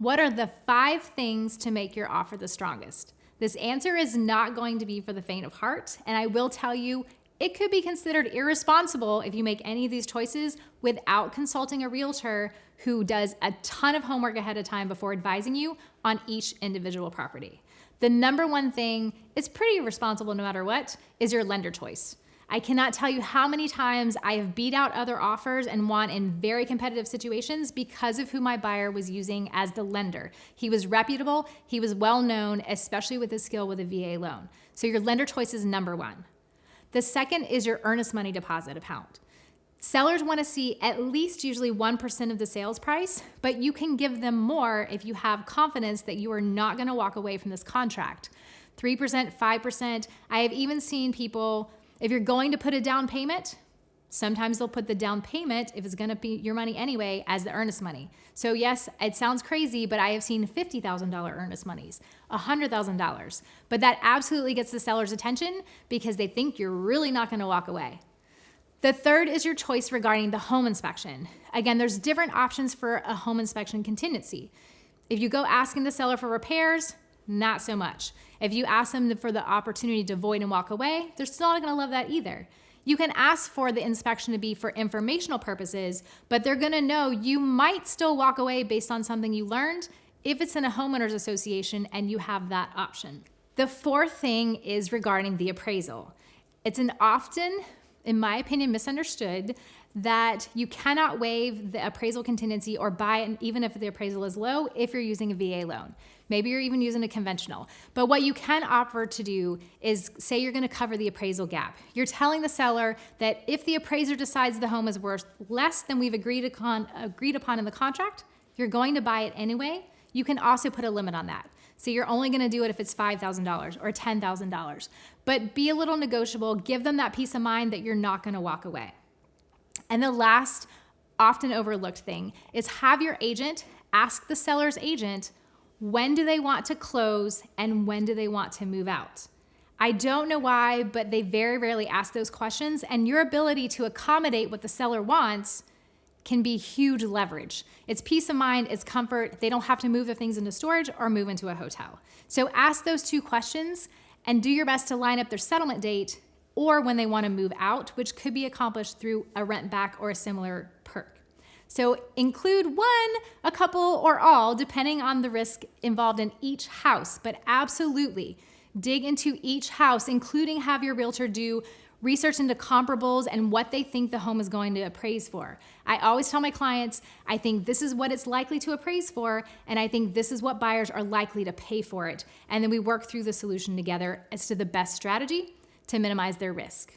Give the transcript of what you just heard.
What are the 5 things to make your offer the strongest? This answer is not going to be for the faint of heart, and I will tell you, it could be considered irresponsible if you make any of these choices without consulting a realtor who does a ton of homework ahead of time before advising you on each individual property. The number one thing, it's pretty irresponsible no matter what, is your lender choice. I cannot tell you how many times I have beat out other offers and won in very competitive situations because of who my buyer was using as the lender. He was reputable, he was well known, especially with his skill with a VA loan. So your lender choice is number one. The second is your earnest money deposit account. Sellers want to see at least usually 1% of the sales price, but you can give them more if you have confidence that you are not going to walk away from this contract. 3%, 5%. I have even seen people, if you're going to put a down payment, sometimes they'll put the down payment, if it's going to be your money anyway, as the earnest money. So yes, it sounds crazy, but I have seen $50,000 earnest monies, $100,000. But that absolutely gets the seller's attention because they think you're really not going to walk away. The third is your choice regarding the home inspection. Again, there's different options for a home inspection contingency. If you go asking the seller for repairs, not so much. If you ask them for the opportunity to void and walk away, they're still not going to love that either. You can ask for the inspection to be for informational purposes, but they're going to know you might still walk away based on something you learned if it's in a homeowners association and you have that option. The fourth thing is regarding the appraisal. It's an often, in my opinion, misunderstood that you cannot waive the appraisal contingency or buy it even if the appraisal is low if you're using a VA loan. Maybe you're even using a conventional. But what you can offer to do is say you're going to cover the appraisal gap. You're telling the seller that if the appraiser decides the home is worth less than we've agreed upon in the contract, you're going to buy it anyway. You can also put a limit on that. So you're only going to do it if it's $5,000 or $10,000. But be a little negotiable. Give them that peace of mind that you're not going to walk away. And the last often overlooked thing is have your agent ask the seller's agent, when do they want to close and when do they want to move out? I don't know why, but they very rarely ask those questions, and your ability to accommodate what the seller wants can be huge leverage. It's peace of mind, it's comfort. They don't have to move their things into storage or move into a hotel. So ask those 2 questions and do your best to line up their settlement date or when they want to move out, which could be accomplished through a rent back or a similar perk. So include one, a couple, or all, depending on the risk involved in each house, but absolutely dig into each house, including have your realtor do research into comparables and what they think the home is going to appraise for. I always tell my clients, I think this is what it's likely to appraise for, and I think this is what buyers are likely to pay for it. And then we work through the solution together as to the best strategy to minimize their risk.